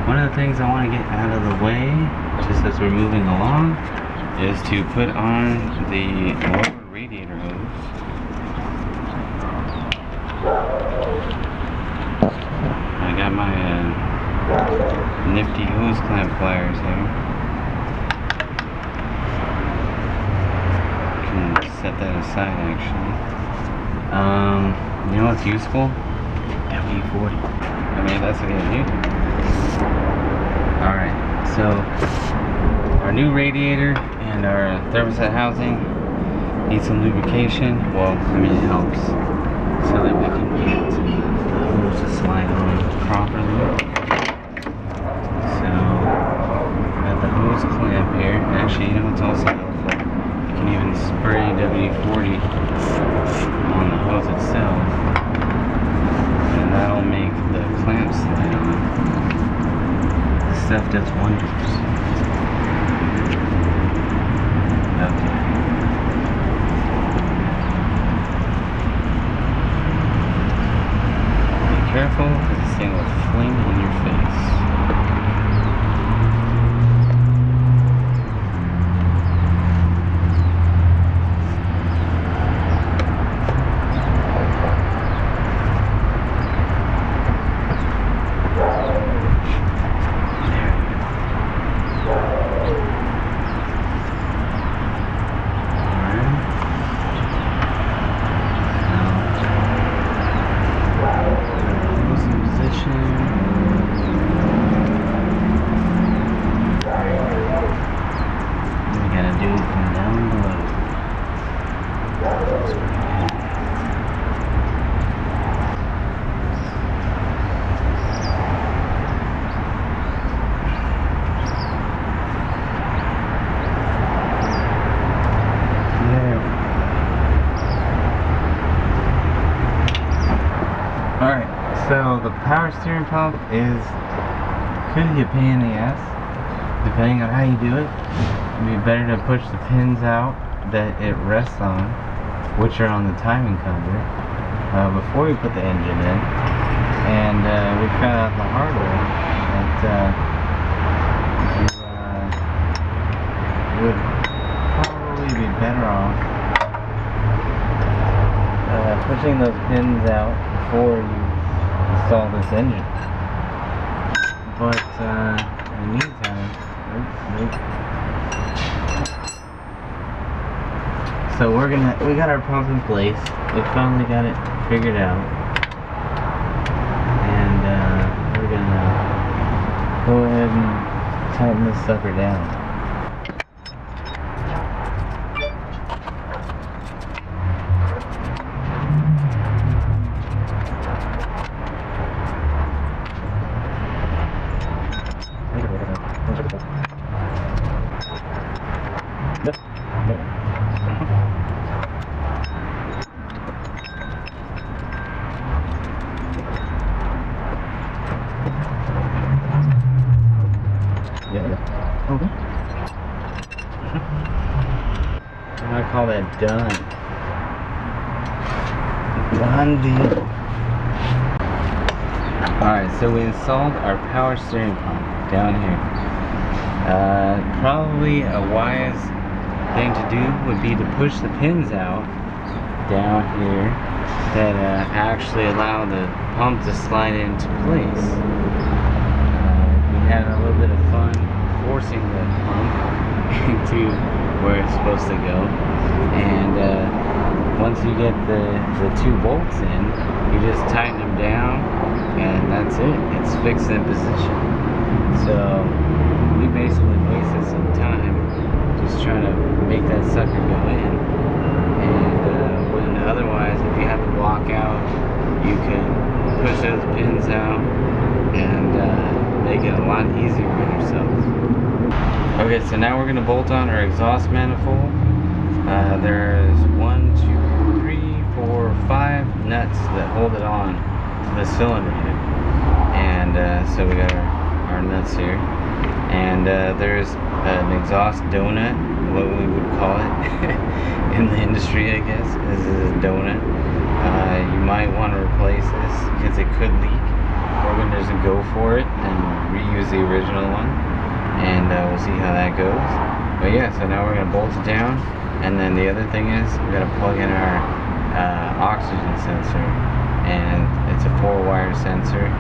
One of the things I want to get out of the way, just as we're moving along, is to put on the lower radiator hose. I got my nifty hose clamp pliers here. Can set that aside actually. You know what's useful? W40. I mean, that's what I do. Alright, so our new radiator and our thermostat housing need some lubrication. Well, I mean, it helps so that we can get the hose to slide on properly. So, got the hose clamp here. Actually, you know what's also helpful? You can even spray W40 on the hose itself, and that'll make the clamp slide on. This stuff does wonders. Okay. Be careful, because this thing will fling in your face. So the power steering pump could be a pain in the ass, depending on how you do it. It'd be better to push the pins out that it rests on, which are on the timing cover, before you put the engine in. And we found out the hard way that you would probably be better off pushing those pins out before you install this engine. But in the meantime, so we got our pump in place. We finally got it figured out, and we're gonna go ahead and tighten this sucker down. Okay. I call that done. Done deal. Alright, so we installed our power steering pump down here. Probably a wise thing to do would be to push the pins out down here that actually allow the pump to slide into place. We had a little bit of fun forcing the pump into where it's supposed to go, and once you get the two bolts in, you just tighten them down, and that's it. It's fixed in position. So we basically wasted some time just trying to make that sucker go in, and when otherwise, if you have to block out, you can push those pins out and make it a lot easier on yourself. Okay, so now we're going to bolt on our exhaust manifold. There's 1, 2, 3, 4, 5 nuts that hold it on to the cylinder head. And so we got our nuts here. And there's an exhaust donut, what we would call it in the industry, I guess. This is a donut. You might want to replace this because it could leak. we're gonna just go for it and reuse the original one, and we'll see how that goes. But yeah, so now we're gonna bolt it down, and then the other thing is we gotta plug in our oxygen sensor, and it's a 4-wire sensor.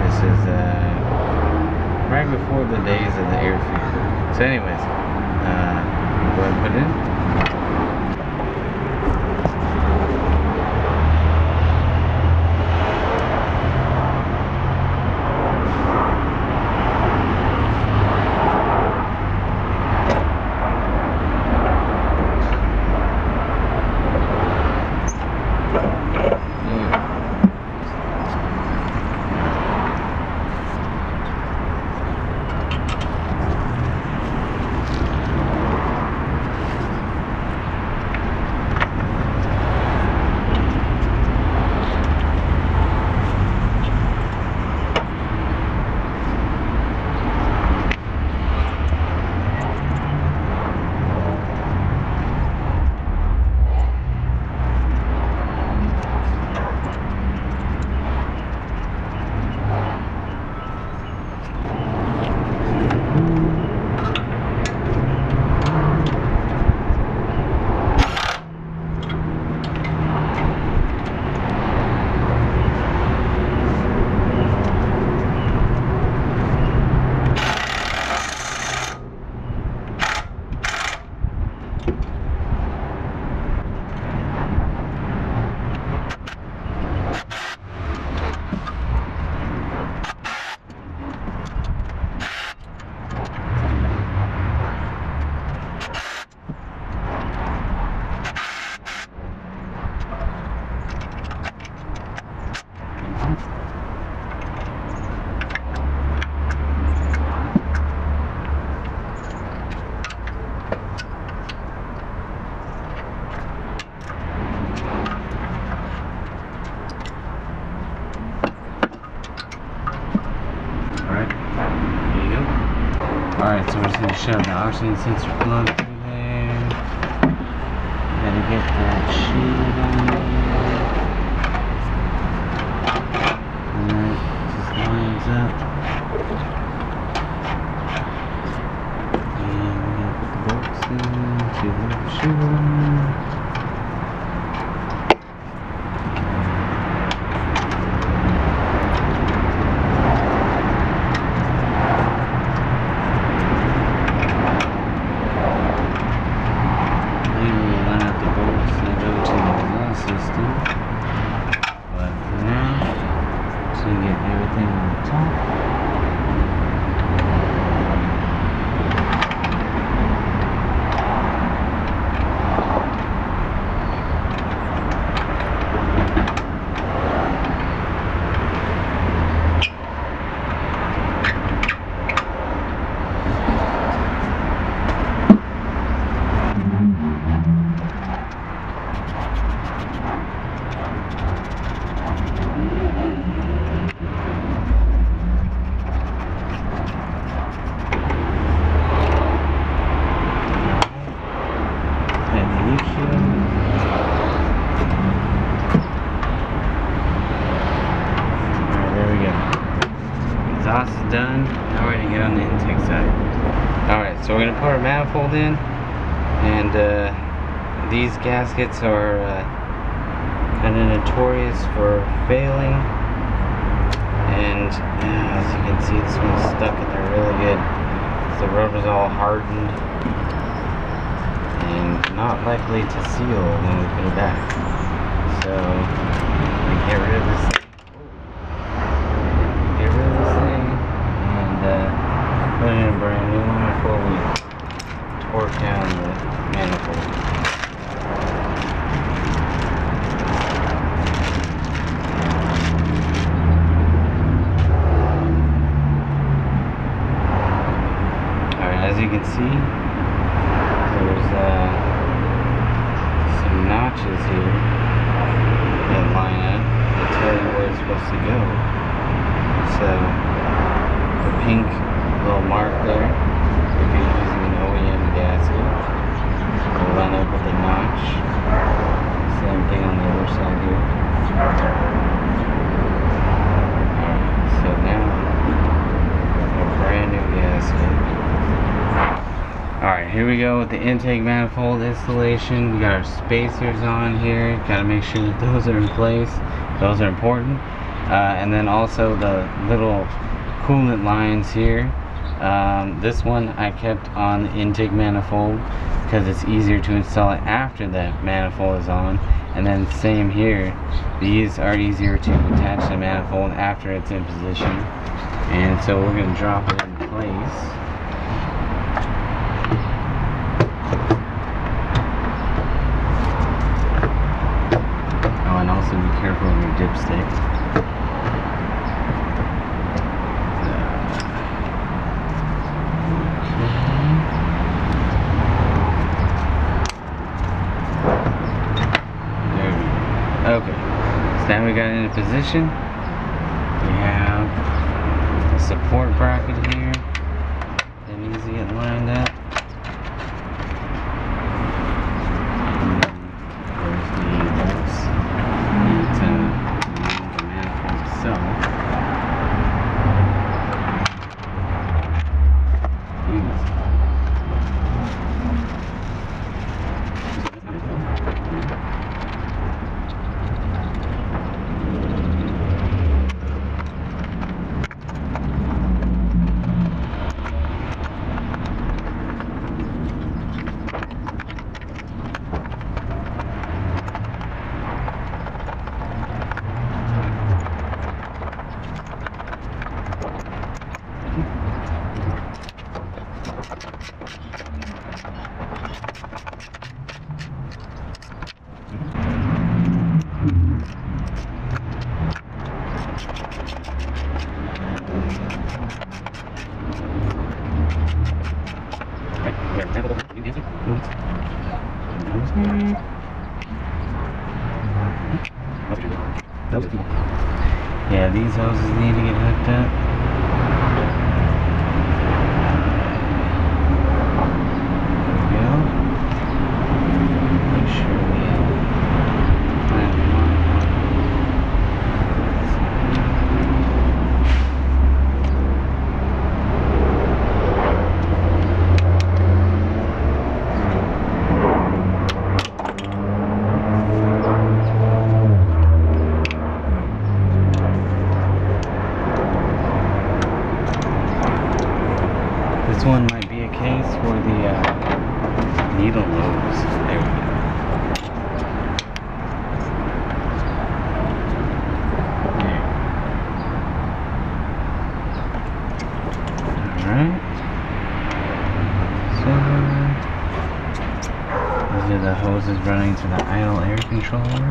This is right before the days of the air filter. So anyways, go ahead and put it in. Alright, so we're just going to shove the oxygen sensor plug through there. Gotta get that shield on there. And that just lines up. And we got the bolts in to the shield on there. Exhaust is done. Now we're going to get on the intake side. Alright, so we're going to put our manifold in, and these gaskets are kind of notorious for failing, and as you can see, this one's stuck in there really good. The rubber's all hardened and not likely to seal when we put it back. So we get rid of this. Put in a brand new one before we torque down the manifold. Alright, as you can see, there's some notches here that line up that tell you where it's supposed to go. So the pink little mark there, if you're using an OEM gasket, will line up with the notch. Same thing on the other side here. Alright. So now, a brand new gasket. Alright, here we go with the intake manifold installation. We got our spacers on here. Gotta make sure that those are in place. Those are important. And then also the little coolant lines here. This one I kept on the intake manifold because it's easier to install it after that manifold is on. And then same here, these are easier to attach to the manifold after it's in position. And so we're going to drop it in place. Oh, and also be careful of your dipstick. Okay, so now we got it in position. We have the support bracket here, and easy to get lined up. And there's the bolts to mount the manifold itself. Yeah, these hoses need to get hooked up. There we go. Make sure we have that This one might be a case for the needle lobes. There we go. There. Alright. So, these are the hoses running to the idle air controller.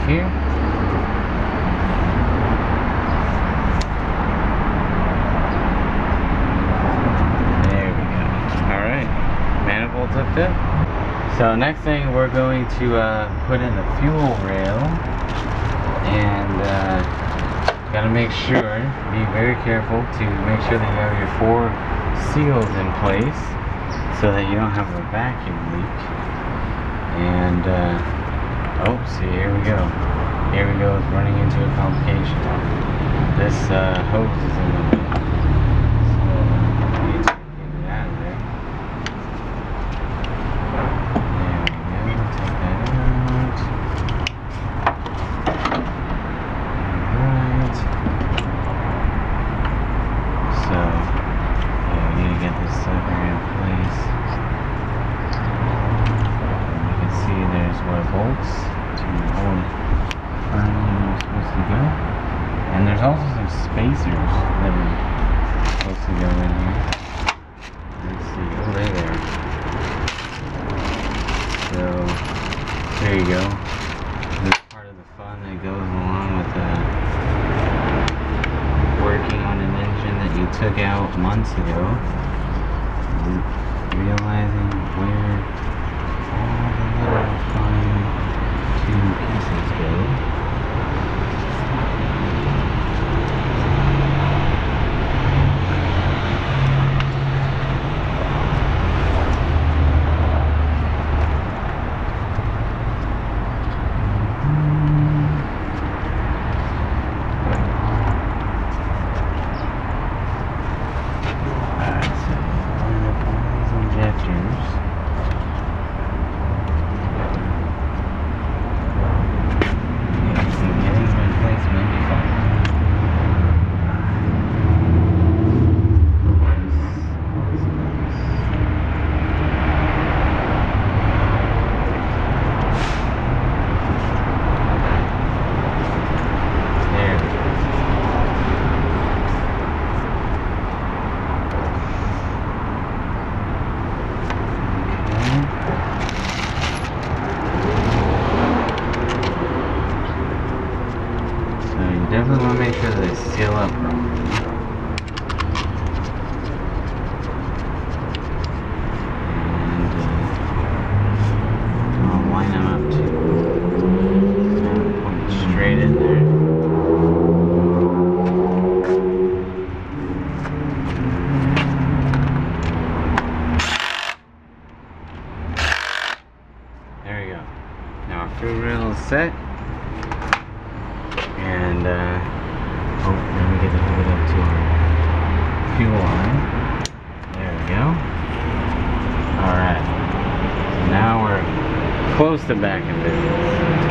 Here. There we go. Alright, manifold's hooked up. So next thing, we're going to put in the fuel rail, and gotta make sure, be very careful to make sure that you have your 4 seals in place so that you don't have a vacuum leak. And oh, see, here we go. Here we go, it's running into a complication. This hose is in the way. So, we need to get it out of there. There we go, take that out. Alright. So, yeah, we need to get this sucker in place. There's where bolts to hold firmly where it's supposed to go. And there's also some spacers that are supposed to go in here. Let's see. Oh, they're there. So, there you go. This is part of the fun that goes along with working on an engine that you took out months ago. Realizing where all the little fine two pieces go. set. And oh, then we get to hook it up to our fuel line. There we go. Alright. So now we're close to back in business.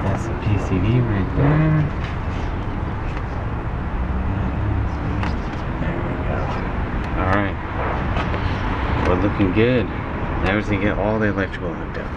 That's the PCV right there. There we go. Alright. We're looking good. Now we just need to get all the electrical hooked up.